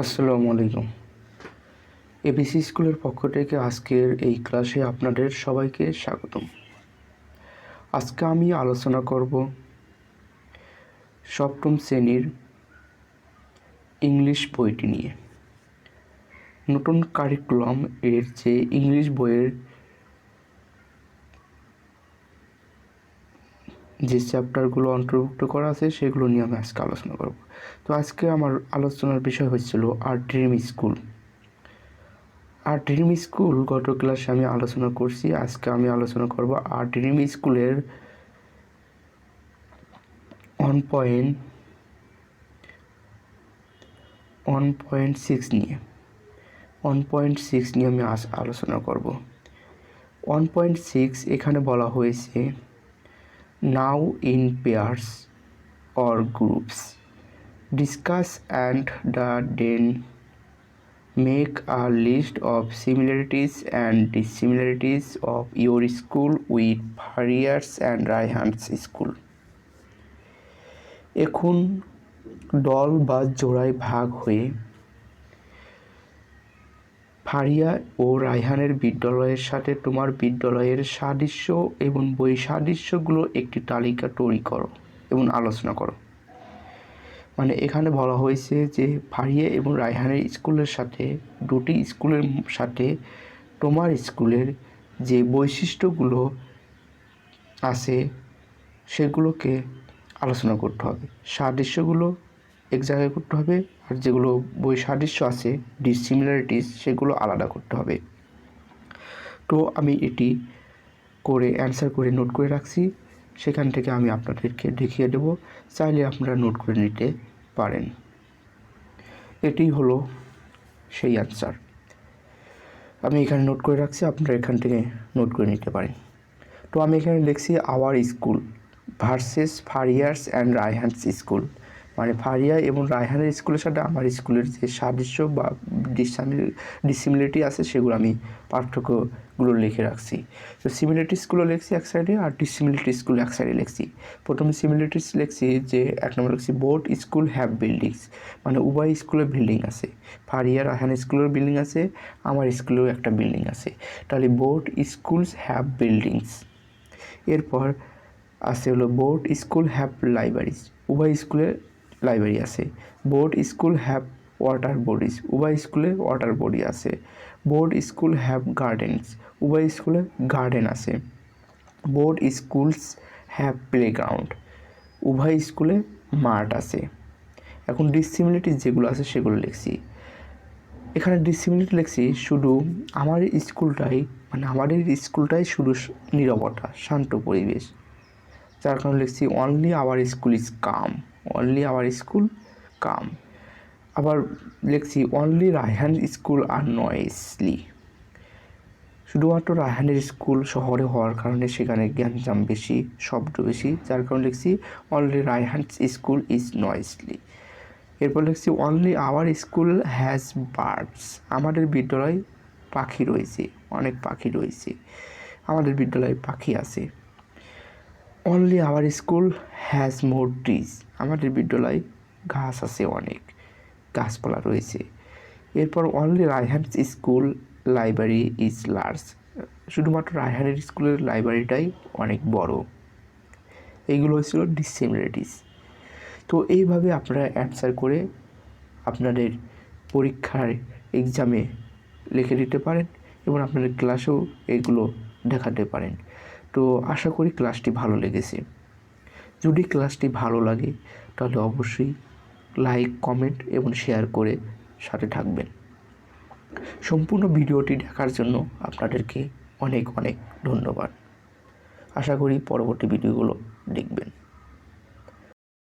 আসসালামু আলাইকুম। এবিসি স্কুলের পক্ষ থেকে আজকের এই ক্লাসে আপনাদের সবাইকে স্বাগতম। আজকে আমি আলোচনা করব সপ্তম শ্রেণীর ইংলিশ বইটি নিয়ে। নতুন কারিকুলাম এর যে ইংলিশ বইয়ের যে চ্যাপ্টারগুলো অন্তর্ভুক্ত করা আছে সেগুলো নিয়ে আমি আজকে আলোচনা করব। তো আজকে আমার আলোচনার বিষয় হচ্ছিল আর ড্রিম স্কুল। আর ড্রিম স্কুল গত ক্লাসে আমি আলোচনা করছি। আজকে আমি আলোচনা করব আর ড্রিম স্কুলের 1.6 নিয়ে 1.6 নিয়ে আমি আলোচনা করব। 1.6 এখানে বলা হয়েছে now in pairs or groups discuss and then make a list of similarities and dissimilarities of your school with Fariya's and Raihan's school. এখন দল বা জোড়ায় ভাগ হয়ে ফারিয়া ও রায়হানের বিদ্যালয়ের সাথে তোমার বিদ্যালয়ের সাদৃশ্য এবং বৈসাদৃশ্যগুলো একটি তালিকা তৈরি করো এবং আলোচনা করো। মানে এখানে বলা হয়েছে যে ফারিয়া এবং রায়হানের স্কুলের সাথে দুটি স্কুলের সাথে তোমার স্কুলের যে বৈশিষ্ট্যগুলো আছে সেগুলোকে আলোচনা করতে হবে। সাদৃশ্যগুলো এক জায়গায় করতে হবে, আর যেগুলো বৈসাদৃশ্য আছে ডিসিমিলারিটিস সেগুলো আলাদা করতে হবে। তো আমি এটি করে অ্যান্সার করে নোট করে রাখছি, সেখান থেকে আমি আপনাদেরকে দেখিয়ে দেব, চাইলে আপনারা নোট করে নিতে পারেন। এটি হলো সেই অ্যান্সার, আমি এখানে নোট করে রাখছি, আপনারা এখান থেকে নোট করে নিতে পারেন। তো আমি এখানে লিখছি our school versus Fariya's and Raihan's school, মানে ফারিয়া এবং রায়হানের স্কুলের সাথে আমার স্কুলের যে সাদৃশ্য বা ডিসিমিলারিটি আছে সেগুলো আমি পার্থক্যগুলো লিখে রাখছি। তো সিমিলারিটিসগুলো লিখছি এক সাইডে আর ডিসিমিলারিটিসগুলো এক সাইডে লিখছি। প্রথমে সিমিলারিটিস লিখছি যে এক নম্বর লিখছি বোথ স্কুল হ্যাভ বিল্ডিংস, মানে উভয় স্কুলের বিল্ডিং আছে। ফারিয়া রায়হান স্কুলের বিল্ডিং আছে, আমার স্কুলেও একটা বিল্ডিং আছে, তাহলে বোথ স্কুলস হ্যাভ বিল্ডিংস। এরপর আছে হলো বোথ স্কুল হ্যাভ লাইব্রেরিজ, উভয় স্কুলে লাইব্রেরি আছে। Both school have water bodies, উভয় স্কুলে ওয়াটার বডি আছে। বোথ স্কুল হ্যাভ গার্ডেন্স, উভয় স্কুলে গার্ডেন আছে। বোথ স্কুলস হ্যাভ প্লেগ্রাউন্ড, উভয় স্কুলে মাঠ আছে। এখন ডিসিমিলারিটিস যেগুলো আছে সেগুলো লিখছি। এখানে ডিসিমিলারিটি লিখছি শুধু আমার স্কুলটাই, মানে আমাদের স্কুলটাই শুধু নীরবতা, শান্ত পরিবেশ, যার কারণে লিখছি only our school is calm, only our school calm. আবার লিখছি অনলি রায়হান স্কুল আর নয়েসলি, শুধুমাত্র রায়হানের স্কুল শহরে হওয়ার কারণে সেখানে গ্যাঞ্জাম বেশি, শব্দ বেশি, যার কারণে লিখছি অনলি রায়হান স্কুল ইজ নয়েসলি। এরপর লিখছি only our school has birds, আমাদের বিদ্যালয়ে পাখি রয়েছে, অনেক পাখি রয়েছে, আমাদের বিদ্যালয়ে পাখি আছে। Only our school has more trees, আমাদের বিদ্যালয়ে গাছ আছে, অনেক গাছপালা রয়েছে। এরপর only Raihan school library is large, শুধুমাত্র রায়হানের স্কুলের লাইব্রেরিটাই অনেক বড়। এইগুলো হচ্ছিল ডিসিমিলারিটিস। তো এইভাবে আপনারা অ্যান্সার করে আপনাদের পরীক্ষার এক্সামে লিখে দিতে পারেন এবং আপনাদের ক্লাসেও এগুলো দেখাতে পারেন। তো আশা করি ক্লাসটি ভালো লেগেছে। যদি ক্লাসটি ভালো লাগে তাহলে অবশ্যই লাইক, কমেন্ট এবং শেয়ার করে সাথে থাকবেন। সম্পূর্ণ ভিডিওটি দেখার জন্য আপনাদেরকে অনেক অনেক ধন্যবাদ। আশা করি পরবর্তী ভিডিওগুলো দেখবেন।